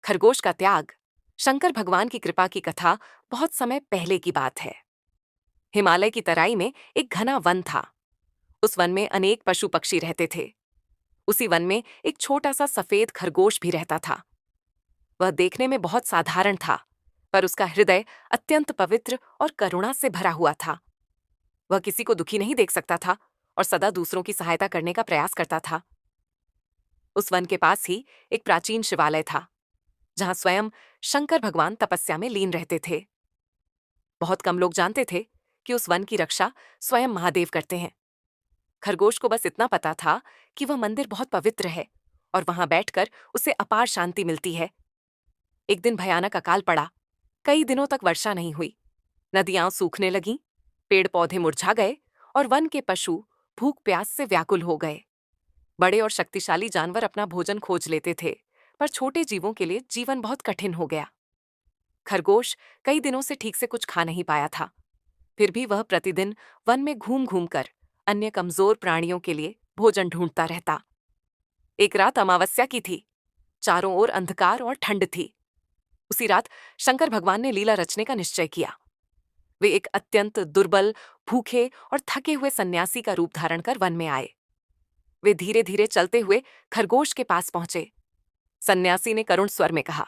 खरगोश का त्याग। शंकर भगवान की कृपा की कथा बहुत समय पहले की बात है। हिमालय की तराई में एक घना वन था। उस वन में अनेक पशु पक्षी रहते थे। उसी वन में एक छोटा सा सफेद खरगोश भी रहता था। वह देखने में बहुत साधारण था, पर उसका हृदय अत्यंत पवित्र और करुणा से भरा हुआ था। वह किसी को दुखी नहीं देख सकता था और सदा दूसरों की सहायता करने का प्रयास करता था। उस वन के पास ही एक प्राचीन शिवालय था, जहां स्वयं शंकर भगवान तपस्या में लीन रहते थे। बहुत कम लोग जानते थे कि उस वन की रक्षा स्वयं महादेव करते हैं। खरगोश को बस इतना पता था कि वह मंदिर बहुत पवित्र है और वहां बैठकर उसे अपार शांति मिलती है। एक दिन भयानक अकाल पड़ा। कई दिनों तक वर्षा नहीं हुई। नदियां सूखने लगीं, पेड़ पौधे मुरझा गए और वन के पशु भूख प्यास से व्याकुल हो गए। बड़े और शक्तिशाली जानवर अपना भोजन खोज लेते थे, पर छोटे जीवों के लिए जीवन बहुत कठिन हो गया। खरगोश कई दिनों से ठीक से कुछ खा नहीं पाया था। फिर भी वह प्रतिदिन वन में घूम घूम कर अन्य कमजोर प्राणियों के लिए भोजन ढूंढता रहता। एक रात अमावस्या की थी। चारों ओर अंधकार और ठंड थी। उसी रात शंकर भगवान ने लीला रचने का निश्चय किया। वे एक अत्यंत दुर्बल, भूखे और थके हुए सन्यासी का रूप धारण कर वन में आए। वे धीरे धीरे चलते हुए खरगोश के पास पहुंचे। सन्यासी ने करुण स्वर में कहा,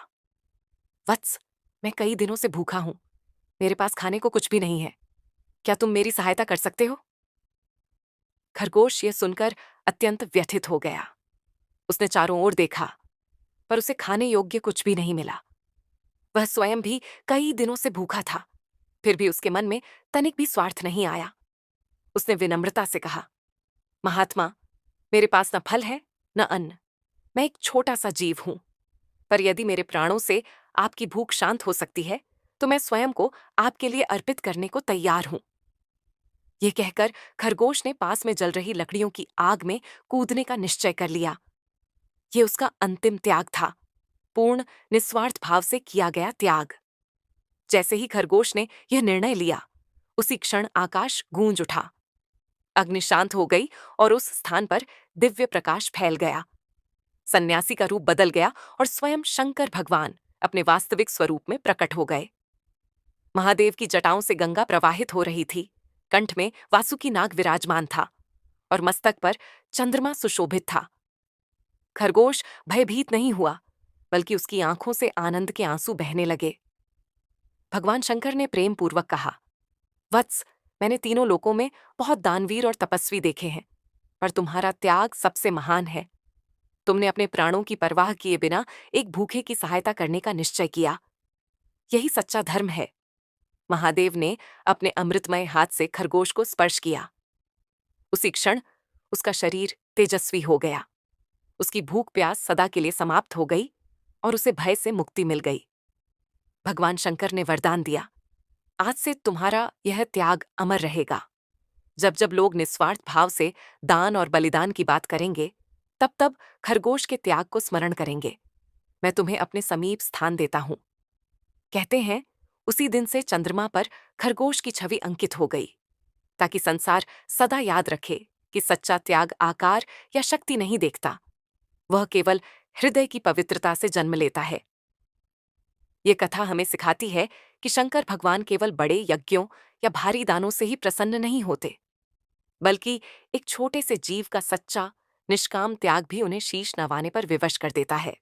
वत्स, मैं कई दिनों से भूखा हूं। मेरे पास खाने को कुछ भी नहीं है। क्या तुम मेरी सहायता कर सकते हो? खरगोश यह सुनकर अत्यंत व्यथित हो गया। उसने चारों ओर देखा, पर उसे खाने योग्य कुछ भी नहीं मिला। वह स्वयं भी कई दिनों से भूखा था, फिर भी उसके मन में तनिक भी स्वार्थ नहीं आया। उसने विनम्रता से कहा, महात्मा, मेरे पास न फल है न अन्न। मैं एक छोटा सा जीव हूं, पर यदि मेरे प्राणों से आपकी भूख शांत हो सकती है, तो मैं स्वयं को आपके लिए अर्पित करने को तैयार हूं। ये कहकर खरगोश ने पास में जल रही लकड़ियों की आग में कूदने का निश्चय कर लिया। ये उसका अंतिम त्याग था, पूर्ण निस्वार्थ भाव से किया गया त्याग। जैसे ही खरगोश ने यह निर्णय लिया, उसी क्षण आकाश गूंज उठा। अग्नि शांत हो गई और उस स्थान पर दिव्य प्रकाश फैल गया। सन्यासी का रूप बदल गया और स्वयं शंकर भगवान अपने वास्तविक स्वरूप में प्रकट हो गए। महादेव की जटाओं से गंगा प्रवाहित हो रही थी। कंठ में वासुकी नाग विराजमान था और मस्तक पर चंद्रमा सुशोभित था। खरगोश भयभीत नहीं हुआ, बल्कि उसकी आंखों से आनंद के आंसू बहने लगे। भगवान शंकर ने प्रेम पूर्वक कहा, वत्स, मैंने तीनों लोकों में बहुत दानवीर और तपस्वी देखे हैं, पर तुम्हारा त्याग सबसे महान है। तुमने अपने प्राणों की परवाह किए बिना एक भूखे की सहायता करने का निश्चय किया। यही सच्चा धर्म है। महादेव ने अपने अमृतमय हाथ से खरगोश को स्पर्श किया। उसी क्षण उसका शरीर तेजस्वी हो गया। उसकी भूख प्यास सदा के लिए समाप्त हो गई और उसे भय से मुक्ति मिल गई। भगवान शंकर ने वरदान दिया, आज से तुम्हारा यह त्याग अमर रहेगा। जब जब लोग निस्वार्थ भाव से दान और बलिदान की बात करेंगे, तब तब खरगोश के त्याग को स्मरण करेंगे। मैं तुम्हें अपने समीप स्थान देता हूं। कहते हैं, उसी दिन से चंद्रमा पर खरगोश की छवि अंकित हो गई, ताकि संसार सदा याद रखे कि सच्चा त्याग आकार या शक्ति नहीं देखता, वह केवल हृदय की पवित्रता से जन्म लेता है। ये कथा हमें सिखाती है कि शंकर भगवान केवल बड़े यज्ञों या भारी दानों से ही प्रसन्न नहीं होते, बल्कि एक छोटे से जीव का सच्चा निष्काम त्याग भी उन्हें शीश नवाने पर विवश कर देता है।